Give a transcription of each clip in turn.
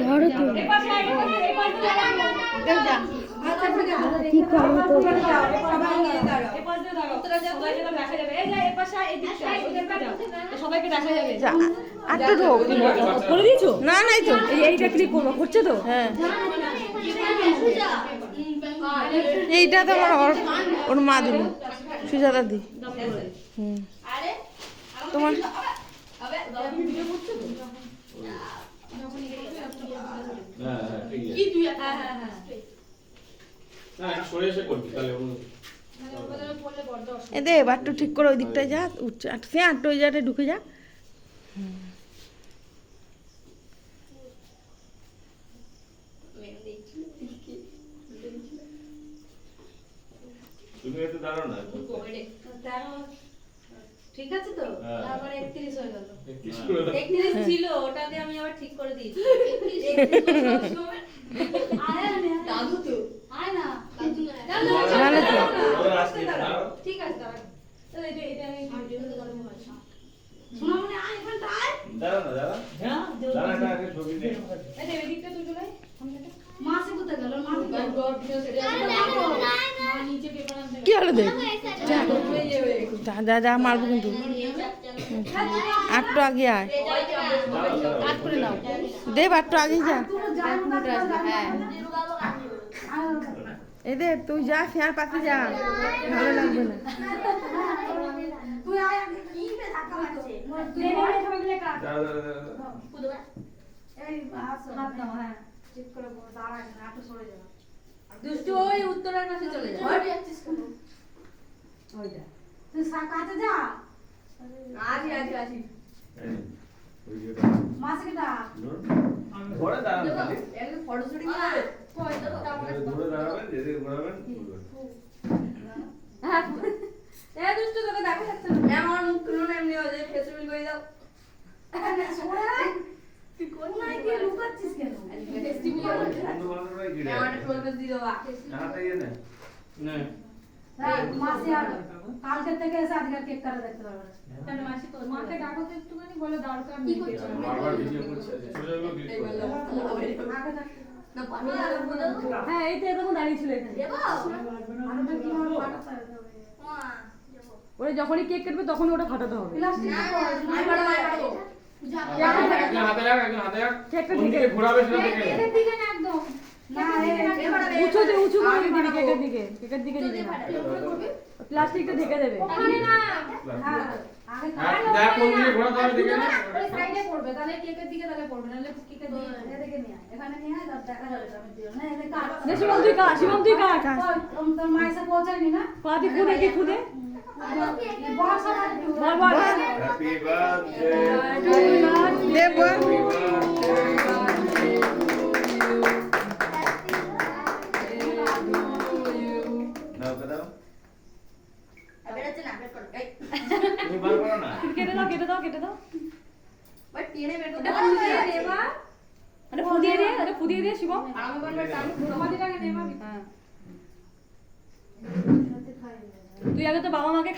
ধরো তো কি করবো তো আটটা ঢোক করে দিয়েছো? না নাই তো এইটা ক্লিক করবো, করছে তো? হ্যাঁ এইটা তো আমার ওর মা দিল সুজাতা দি। তোমার এ দে একটু ঠিক করে ওই দিকটায় যা উঠছে সে আটটা ওই জায়গাটায় ঢুকে যা। তুমি একটু দাঁড়াও না। ঠিক আছে তো, তারপরে 31 হয়ে গেল। 31 ছিল, ওটাকে আমি আবার ঠিক করে দিয়েছি। 31 আয় না দাদু তো আয় না দাদু না ঠিক আছে দাঁড়া। তো এটা আমি ভিডিওতে করব। শোনা মনে আয় এখানটা আয়। দাঁড়া না দাঁড়া। হ্যাঁ দাঁড়া আগে ছবি নে। এই এদিকটা তুই চলে মা সে কোথায় গেল? মা ভিডিও সেটা মা নিচে পেপার আনতে কি হলো দেখ যা যা মারবো কিন্তু আটটু আগে আয় কাট করে নাও। দেব আটটু আগে যা এদের তুই যা ফেয়ার পাশে যা ভালো লাগবে না। তুই আয় আগে কি বে ধাক্কা মারছে তুই আয় সবাই মিলে কাট কুদবা এই হাত দাও। হ্যাঁ ঠিক করে দাঁড়া না আটো সরে যাবে দুষ্টু ওই উত্তরের কাছে চলে যা ওই যাচ্ছিস কেন ওইটা তুই কাছে যা আজি মাসকে দা ঘরে দাঁড়ান খালি এই ফটো শুটিং করবে কই তো ঘরে দাঁড়াবেন যেদিকে ঘোরাবেন হ্যাঁ এ দুষ্টু তোকে দেখা যাচ্ছে না আমার মুখ তুলো না এমনি হয়ে যায় ফেস রিভিল করে দাও সোনা তুই কোন নাই কি লুকাচ্ছিস কেন টেস্টিমিও বন্ধু বান্ধবরা ঘিরে আমার টোল পেজ দিয়ে দাও হাতে গিয়ে নে নে মাসি আর কালকে থেকে এসে আজকে কেক কাটা দেখতে পারবে না কেন মাসি তো মাকে ডাকো তো একটুখানি বলে দরকার নেই বারবার ভিডিও করছে ছোট ছোট ক্লিক করে না পানি লাগবে না হ্যাঁ এই তো এরকম দাঁড়িয়ে ছিল এখানে দেবো আর ওটা কি হবে ফাটাতে হবে ওরে যখনই কেক কাটবে তখন ওটা ফাটাতে হবে। প্লাস্টিক আমি ফাটাবো একজন হাতে রাখ একজন হাতে রাখ কেকটা কোন ঢেকে দিকে ঘোরাবে সেটা দেখে নে। এর দিকে না একদম না উঁচু করে দিবি কেকের দিকে দিবি না। প্লাস্টিকটা ঢেকে দেবে। ওখানে না হ্যাঁ আগে দেখ কোন দিকে ঘোরাতে হবে দেখে নে। ওই সাইডে পড়বে তাহলে কেকের দিকে তাহলে পড়বে নালে কেকের দিকে এদিকে নিয়ে আয় এখানে নিয়ে আয় দেখা যাবে আমি দিও না এদিকে কাট নে শিবম তুই কাট তোর মায়ের সাথে পৌঁছায়নি না পাতি খুদে বস আমার বল হ্যাপি বার্থডে দেব নাও দাও বেরোচ্ছে না বের করো এই তুমি বার করো না কেটে দাও বাট টিনে বের করতে ফুদিয়ে দেবা আরে ফুদিয়ে দে শিবম। আর আমি বলবো টাইম তোমাদেরটাকে নেবা হ্যাঁ তুই আগে তো বাবা মাকে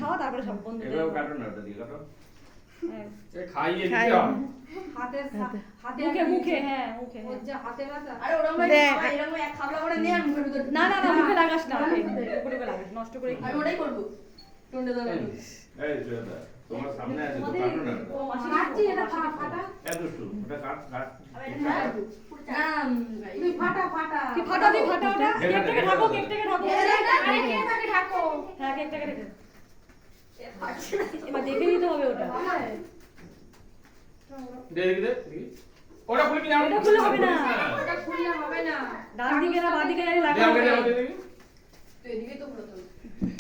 খাওয়া তারপরে সব বন্ধুদের। এটাও কাটো না ওটা দিয়ে কাটো হ্যাঁ এ খাইয়ে দিতে হবে হাতে মুখে হ্যাঁ মুখে ওর যে হাতে লাগা আরে ওরকম এরকম এক খাবলা করে নিয়ে মুখের ভিতর না মুখে লাগাস না উপরে লাগাস নষ্ট করে আমি ওটাই করব টন্ডে দাও এই জয়দা তোমার সামনে আছে তো কাটো না ও মাছি এটা ফাটা এত দুষ্টু ওটা কাট তুই ফাটা কি ফাটা ওটা কেকটাকে ঢাকো কেকটাকে ঢাকো হ্যাঁ কেকটাকে ঢেকে এবার দেখে নিতে হবে ওটা। দে ওটা খুলে কি এটা খুলে হবে না ওটা খুললে হবে না ডান দিকে না বাঁ দিকে জানি দে লাগাতে আগে দে হবে। দেখি তুই এদিকে তো পুরো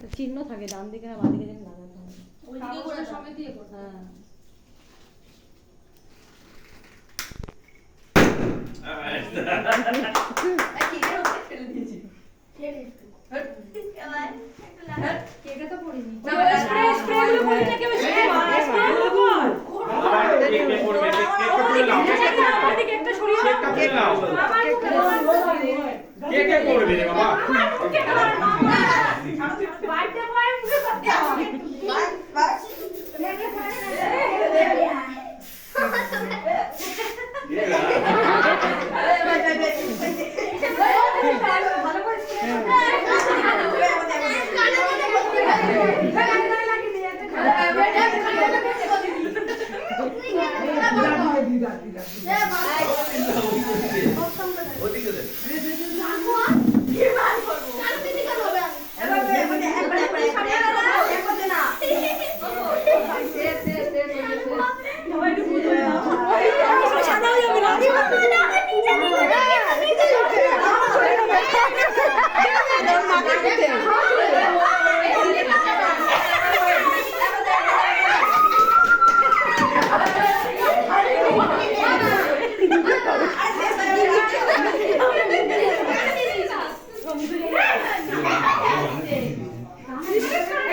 তো চিহ্ন থাকে ডান দিকে না বাঁ দিকে জানি লাগাতে হবে। ওইদিকে করে সবে দিয়ে করতে হ্যাঁ কি এর উপরে ফেলে দিয়েছি কেকটা তো পড়িনি স্প্রে গুলো করে না কেউ স্প্রে গুলো কর কেক করবে কেকটা খুলে নাও কেকটা সরিয়ে কেকটা খুলে নাও কেক করবে রে বাবা বার্থডে বয় মুখে করতে হবে বাস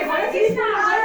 ঘরে ছিলিস না, ঘরে